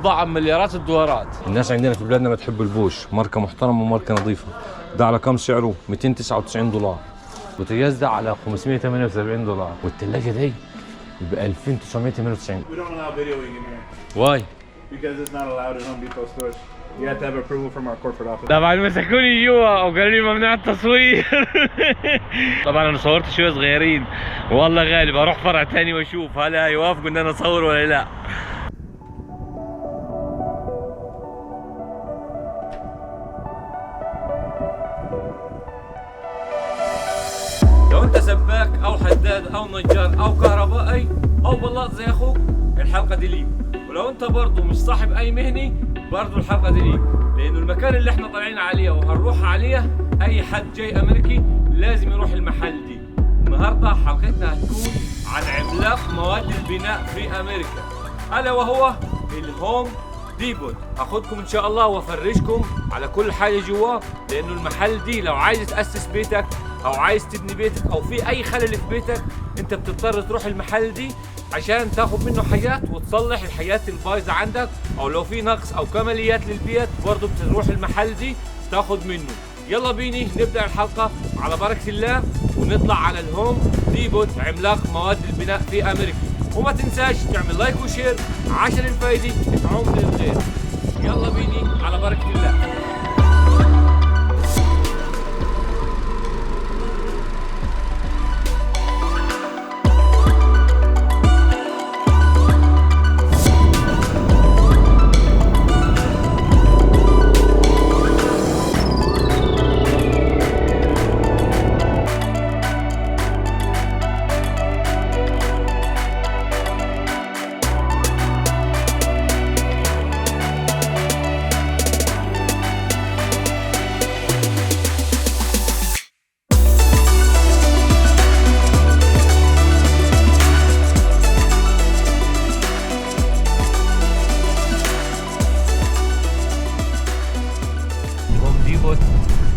ضاع مليارات الدولارات. الناس عندنا في بلادنا بتحب البوش، ماركة محترمة وماركة نظيفة. ده على كم سعره؟ 299 دولار. البوتاجاز ده على 578 دولار، والثلاجة دي ب 2998. We don't allow videoing in here واي؟ because it's not allowed in Home Depot stores. You have to have approval from our corporate office. طبعا مسكوني جوا وقالوا لي ممنوع التصوير. طبعا انا صورت شوي صغيرين، والله غالي بروح فرع ثاني واشوف هل يوافقوا ان انا اصور ولا لا. لو انت سباك او حداد او نجار او كهربائي او بلاط زي اخوك، الحلقه دي ليك. ولو انت برضه مش صاحب اي مهني، برضه الحلقه دي ليك، لانه المكان اللي احنا طالعين عليه وهنروح عليه اي حد جاي امريكي لازم يروح المحل دي. النهارده حلقتنا هتكون عن عملاق مواد البناء في امريكا، الا وهو الهوم ديبوت. هاخدكم ان شاء الله وافرجكم على كل حاجه جواه، لانه المحل دي لو عايز تاسس بيتك او عايز تبني بيتك او في اي خلل في بيتك، انت بتضطر تروح المحل دي عشان تاخد منه حاجات وتصلح الحاجات البايظه عندك، او لو في نقص او كماليات للبيت برضه بتروح المحل دي تاخد منه. يلا بيني نبدا الحلقه على بركه الله ونطلع على الهوم ديبوت، عملاق مواد البناء في امريكا. وما تنساش تعمل لايك وشير عشان الفايده تعم للغير. يلا بيني على بركه الله.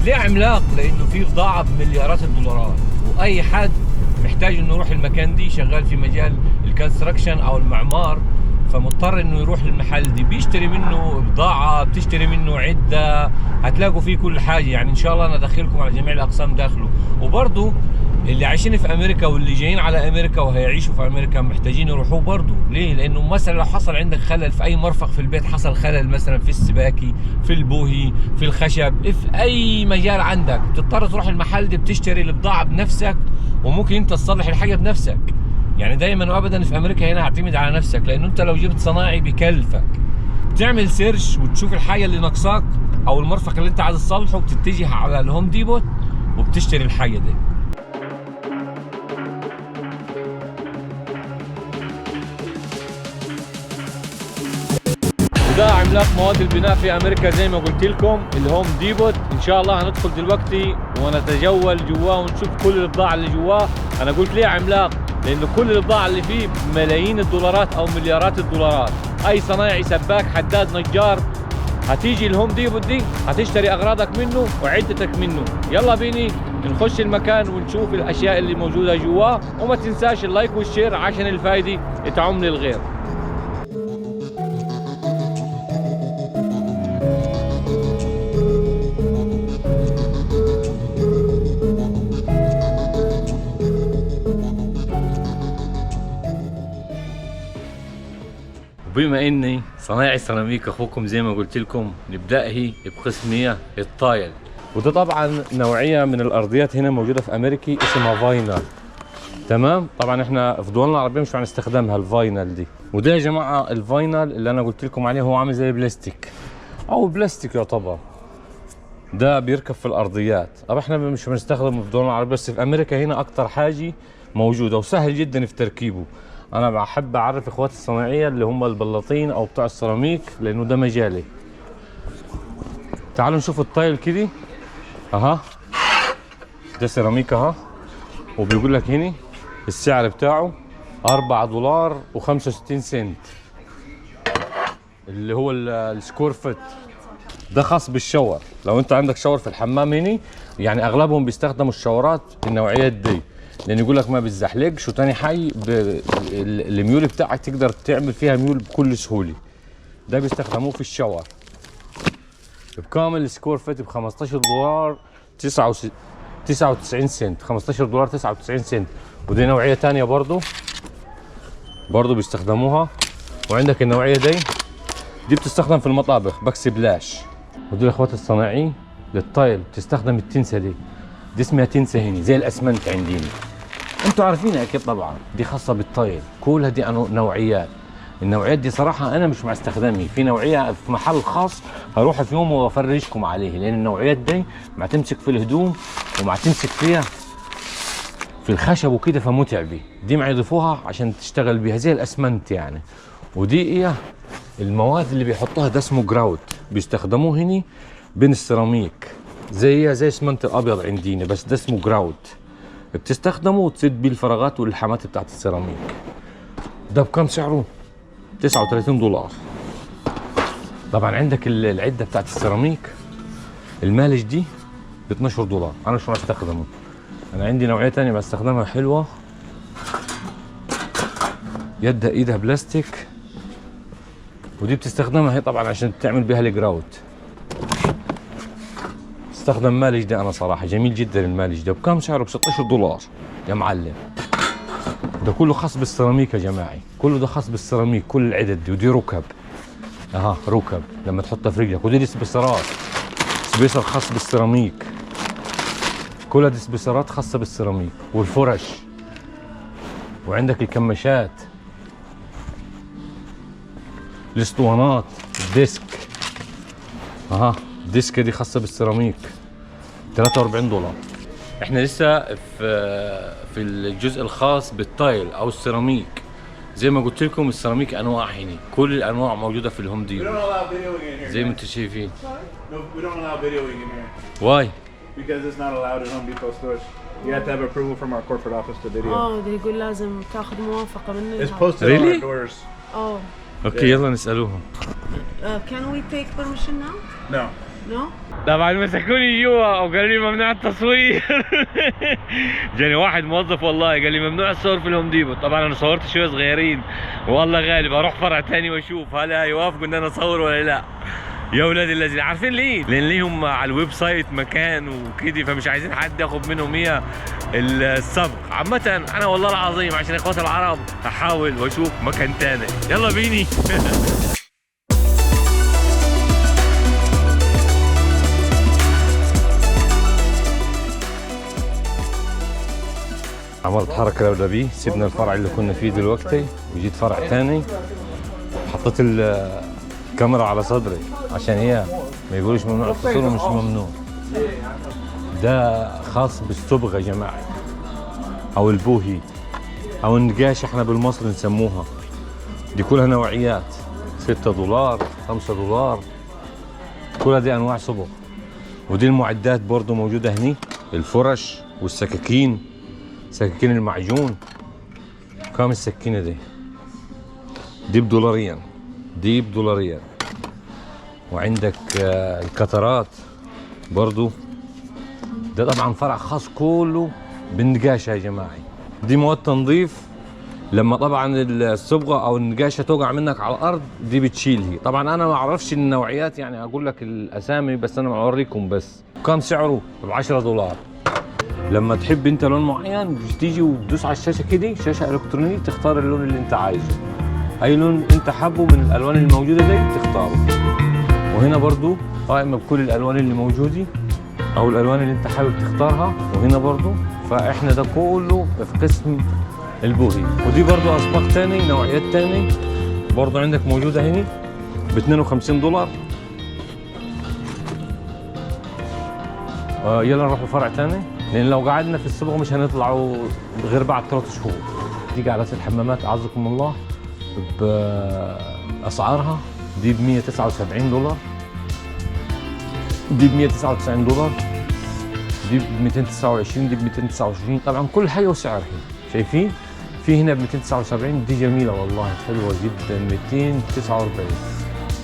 ليه عملاق؟ لانه فيه بضاعه بمليارات الدولارات، واي حد محتاج انه يروح المكان دي شغال في مجال الكونستراكشن او المعمار، فمضطر انه يروح المحل دي، بيشتري منه بضاعه، بتشتري منه عده، هتلاقوا فيه كل حاجه. يعني ان شاء الله انا ادخلكم على جميع الاقسام داخله. وبرضه اللي عايشين في امريكا واللي جايين على امريكا وهيعيشوا في امريكا محتاجين يروحوا برضه. ليه؟ لانه مثلا لو حصل عندك خلل في اي مرفق في البيت، حصل خلل مثلا في السباكي، في البوهي، في الخشب، في اي مجال عندك، بتضطر تروح المحل دي بتشتري البضاعه بنفسك، وممكن انت تصلح الحاجه بنفسك. يعني دايما وابدا في امريكا هنا اعتمد على نفسك، لانه انت لو جبت صناعي بكلفك. بتعمل سيرش وتشوف الحاجه اللي ناقصاك او المرفق اللي انت عايز تصلحه، بتتجه على الهوم ديبوت وبتشتري الحاجه دي. وده عملاق مواد البناء في امريكا زي ما قلت لكم، الهوم ديبوت. ان شاء الله هندخل دلوقتي ونتجول جواه ونشوف كل البضاعه اللي جواه. انا قلت ليه عملاق؟ لانه كل البضاعه اللي فيه بملايين الدولارات او مليارات الدولارات. اي صنايعي، سباك، حداد، نجار، هتيجي الهوم ديبوت دي هتشتري اغراضك منه وعدتك منه. يلا بيني نخش المكان ونشوف الاشياء اللي موجوده جواه، وما تنساش اللايك والشير عشان الفايده تعم للغير. وبما اني صنايعي سيراميك اخوكم زي ما قلت لكم، نبدا هي بقسم الطايل. وده طبعا نوعيه من الارضيات هنا موجوده في امريكا اسمها فاينل. تمام؟ طبعا احنا في دولنا العربيه مش هنستخدمها الفاينل دي. وده يا جماعه الفاينل اللي انا قلت لكم عليه، هو عامل زي بلاستيك او بلاستيك يعتبر. ده بيركب في الارضيات. طب احنا مش بنستخدمه في دولنا العربيه، بس في امريكا هنا اكتر حاجه موجوده وسهل جدا في تركيبه. انا بحب اعرف اخواتي الصناعيه اللي هم البلاطين او بتوع السيراميك، لانه ده مجالي. تعالوا نشوف الطايل كده. اها ده سيراميك اها، وبيقول لك هنا السعر بتاعه 4 دولار و65 سنت، اللي هو السكور فت. ده خاص بالشاور. لو انت عندك شاور في الحمام هنا، يعني اغلبهم بيستخدموا الشاورات النوعيات دي، لان يقول لك ما بتزحلقش، وتاني حاجه الميول بتاعك تقدر تعمل فيها ميول بكل سهوله. ده بيستخدموه في الشاور بكامل سكوير فيت ب $15 99 سنت. $15 99 سنت. ودي نوعيه ثانيه برضو بيستخدموها. وعندك النوعيه دي بتستخدم في المطابخ بكس بلاش. ودي الاخوات الصناعيين للطايل بتستخدم التنسه دي اسمها تنسه هنا زي الاسمنت عندنا، انتوا عارفينها اكيد طبعا. دي خاصه بالطايل، كلها دي نوعيات. النوعيات دي صراحه انا مش مع استخدامي في نوعيه في محل خاص هروح في يوم وافرجكم عليه، لان النوعيات دي ما تمسك في الهدوم وما تمسك فيها في الخشب وكده فمتعبه. دي ما يضيفوها عشان تشتغل بيها زي الاسمنت يعني. ودي هي المواد اللي بيحطوها ده اسمه جراوت، بيستخدموه هنا بين السيراميك زي اسمنت الابيض عندنا، بس ده اسمه جراوت. بتستخدمه وتسد بيه الفراغات واللحامات بتاعت السيراميك. ده بكم سعره؟ $39. طبعا عندك العده بتاعت السيراميك المالج دي $12. انا مش بستخدمه، انا عندي نوعيه ثانيه بستخدمها حلوه، ايدها بلاستيك. ودي بتستخدمها هي طبعا عشان تعمل بها الجراوت. استخدم مالج ده انا صراحه جميل جدا. المالج ده بكم سعره؟ $16 يا معلم. ده كله خاص بالسيراميك يا جماعه، كله ده خاص بالسيراميك. كل العدد دي. ودي ركب ركب لما تحطها في رجلك. ودي سبيسرات، سبيسر خاص بالسيراميك. كلها دي سبيسرات خاصه بالسيراميك. والفرش. وعندك الكماشات، الاسطوانات، الديسك. الديسك دي خاصه بالسيراميك $43. احنا لسه في الجزء الخاص بالتايل او السيراميك. زي ما قلت لكم السيراميك انواع هنا، كل الانواع موجوده في الهوم ديبو زي ما انتم شايفين. No, we don't allow videoing in here. Why? Because it's not allowed at Home Depot stores. You have to have approval from our corporate office to video. ده يقول لازم تاخذ موافقة منه. It's posted Really? on our doors. اوكي يلا نسالوهم. Can we take permission now? No. No? طبعا مسكوني جوا وقالوا لي ممنوع التصوير. جاني واحد موظف والله قال لي ممنوع الصور في الهوم ديبو. طبعا انا صورت شويه صغيرين والله غالب اروح فرع ثاني واشوف هل هيوافقوا ان انا اصور ولا لا. يا ولاد الذين عارفين ليه؟ لان ليهم على الويب سايت مكان وكده، فمش عايزين حد ياخد منهم هي السبق. عامة انا والله العظيم عشان اخواتي العرب هحاول واشوف مكان ثاني. يلا بيني. عملت حركة لولبي، سيبنا الفرع اللي كنا فيه دلوقتي وجيت فرع ثاني. حطيت الكاميرا على صدري عشان هي ما يقولوش ممنوع التصوير ومش ممنوع. ده خاص بالصبغة يا جماعة او البوهي او النقاش احنا بالمصري نسموها. دي كلها نوعيات $6 $5 كلها دي انواع صبغ. ودي المعدات برضو موجودة هني، الفرش والسكاكين، سكاكين المعجون. كام السكينة دي $2 دي $2. وعندك الكترات برضو. ده طبعا فرع خاص كله بالنقاشة يا جماعة. دي مواد تنظيف لما طبعا الصبغة او النقاشة توقع منك على الارض دي بتشيل هي. طبعا انا ما اعرفش النوعيات يعني اقول لك الاسامي، بس انا اوريكم بس. كم سعره؟ $10. لما تحب انت لون معين بتيجي وتدوس على الشاشه كده، شاشه الكترونيه، تختار اللون اللي انت عايزه. اي لون انت حابه من الالوان الموجوده دي تختاره. وهنا برضو قائمه بكل الالوان اللي موجوده او الالوان اللي انت حابب تختارها. وهنا برضو فاحنا ده كله في قسم البوهي. ودي برضو اصباغ تاني، نوعيات تاني برضو عندك موجوده هنا $52. يلا نروح لفرع تاني، لان لو قعدنا في الصبغه مش هنطلعوا غير بعد 3 شهور. دي قاعدات الحمامات اعزكم الله باسعارها. دي $179، دي $199، دي $229، دي $229. طبعا كل حاجه وسعرها. شايفين في هنا $279. دي جميله والله حلوه جدا 249.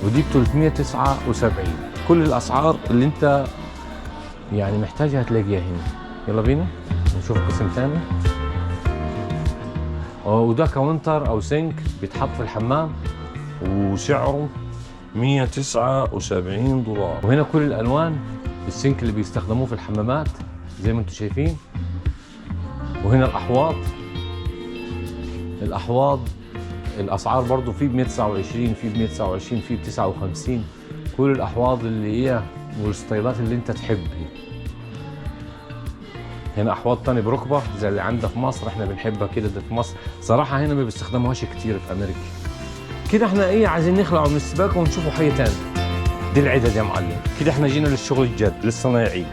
ودي $379. كل الاسعار اللي انت يعني محتاجها هتلاقيها هنا. يلا بينا نشوف قسم ثاني. وده كاونتر او سينك بيتحط في الحمام وسعره $179. وهنا كل الالوان السنك اللي بيستخدموه في الحمامات زي ما انتم شايفين. وهنا الاحواض الاسعار برضو في ب 129، في ب 129، في ب 59. كل الاحواض اللي هي والستايلات اللي انت تحبها. هنا احواض تاني بركبه زي اللي عندنا في مصر، احنا بنحبها كده. ده في مصر صراحه هنا ما بيستخدموهاش كتير في امريكا. كده احنا ايه عايزين نخلعوا من السباكه ونشوفوا حاجه تاني. دي العدد يا معلم. كده احنا جينا للشغل الجد للصنايعي.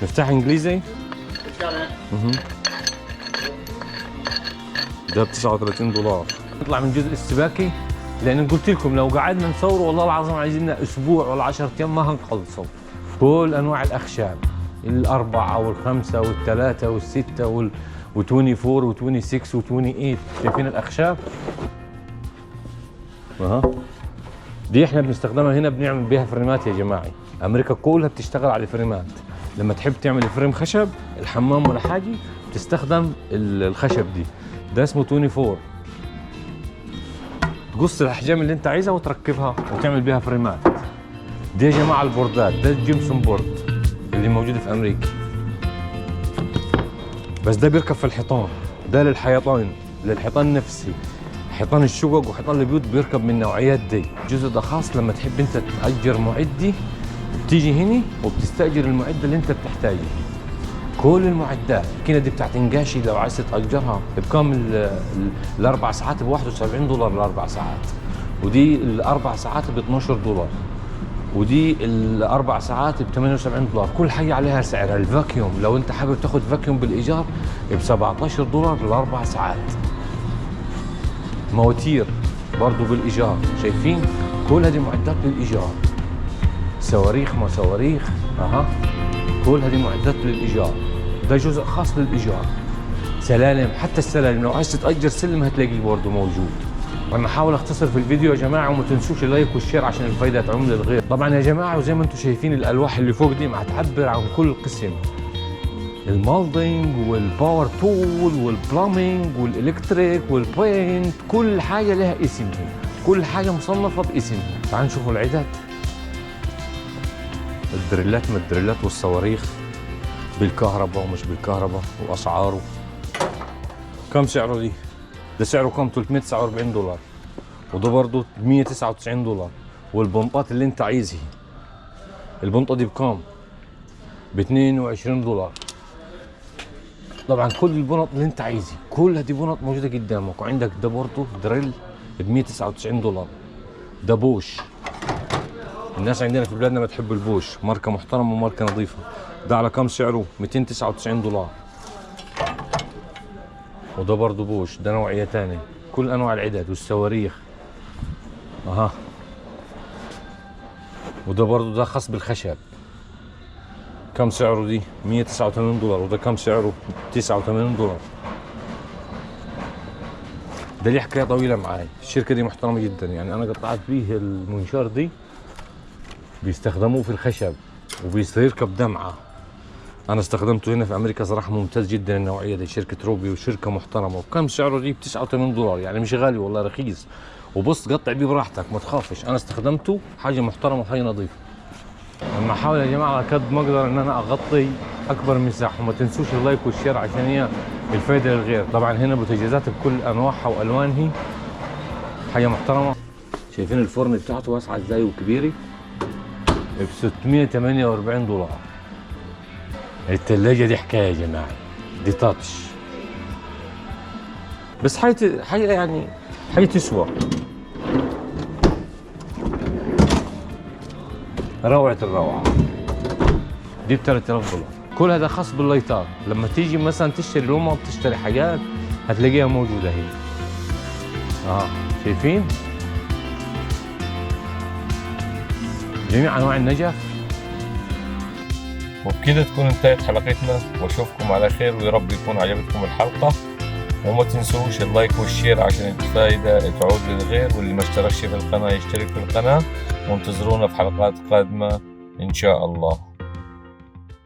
نفتح انجليزي. ده ب $39. نطلع من جزء السباكه لان قلت لكم لو قعدنا نصور والله العظيم عايزين لنا اسبوع ولا 10 ايام ما هنخلصوا. كل انواع الاخشاب، الأربعة والخمسة والثلاثة والستة و24 و26 و28. شايفين الأخشاب؟ دي احنا بنستخدمها هنا، بنعمل بيها فريمات يا جماعة. أمريكا كلها بتشتغل على الفريمات. لما تحب تعمل فريم خشب الحمام ولا حاجة بتستخدم الخشب دي. ده اسمه 24. تقص الأحجام اللي أنت عايزها وتركبها وتعمل بيها فريمات. دي يا جماعة البوردات، ده الجيمسون بورد اللي موجودة في أمريكا. بس ده بيركب في الحيطان، ده للحيطان نفسي. حيطان الشقق وحيطان البيوت بيركب من النوعيات دي. الجزء ده خاص لما تحب انت تأجر معدة، بتيجي هنا وبتستأجر المعدة اللي انت بتحتاجها. كل المعدات كده دي بتاعت انجاشي لو عايز تأجرها بكم الأربع ساعات ب $61 الأربع ساعات، ودي الأربع ساعات ب $12، ودي الأربع ساعات ب $78. كل حاجة عليها سعرها. الفاكيوم لو أنت حابب تاخد فاكيوم بالإيجار ب $17 الأربع ساعات. مواتير برضو بالإيجار. شايفين؟ كل هذه معدات بالإيجار. صواريخ ما صواريخ، كل هذه معدات للإيجار. ده جزء خاص للإيجار. سلالم، حتى السلالم لو عايز تأجر سلم هتلاقيه برضو موجود. وانا احاول اختصر في الفيديو يا جماعه، وما تنسوش اللايك والشير عشان الفايده تعم للغير. طبعا يا جماعه وزي ما انتم شايفين الالواح اللي فوق دي هتعبر عن كل قسم. المالدينج والباور تول والبلامينج والالكتريك والبينت، كل حاجه لها اسم هنا، كل حاجه مصنفه باسمها. تعالوا نشوفوا العدد. الدريلات، ما الدريلات والصواريخ بالكهرباء ومش بالكهرباء واسعاره. كم سعره دي؟ ده سعره كم؟ $349. وده برضه $199. والبنطات اللي انت عايزها، البنطه دي بكم؟ $22. طبعا كل البنط اللي انت عايزها، كل هذه بنط موجوده قدامك. وعندك ده برضه دريل ب $199. ده بوش. الناس عندنا في بلادنا ما تحب البوش، ماركه محترمه وماركه نظيفه. ده على كم سعره؟ $299. وده برضه بوش، ده نوعية تانية. كل انواع العدد والصواريخ. وده برضه ده خاص بالخشب. كم سعره دي؟ $189. وده كم سعره؟ $89. ده ليه حكاية طويلة معاي. الشركة دي محترمة جدا، يعني انا قطعت بيه المنشار دي، بيستخدموه في الخشب وبيركب دمعة. انا استخدمته هنا في امريكا صراحه ممتاز جدا. النوعيه دي شركه روبي وشركه محترمه. وكم سعره دي؟ $89، يعني مش غالي والله، رخيص. وبص قطع بيه براحتك ما تخافش. انا استخدمته حاجه محترمه وحاجه نظيفه. اما احاول يا جماعه على قد ما اقدر ان انا اغطي اكبر مساحه. وما تنسوش اللايك والشير عشان هي الفائده للغير. طبعا هنا بوتاجازات بكل انواعها والوانها، حاجه محترمه. شايفين الفرن بتاعته واسعه ازاي وكبيره، ب $648. الثلاجة دي حكاية يا جماعة، دي تاتش. بس حاجة يعني حاجة تسوى. روعة الروعة. دي ب $3000. كل هذا خاص باللايتات. لما تيجي مثلا تشتري لومة بتشتري حاجات هتلاقيها موجودة هنا. شايفين؟ جميع أنواع النجف. وبكده تكون انتهت حلقتنا، واشوفكم على خير، ويا رب يكون عجبتكم الحلقة. وما تنسوش اللايك والشير عشان الفائدة تعود للغير، واللي ما اشتركش في القناة يشترك في القناة. وانتظرونا في حلقات قادمة ان شاء الله.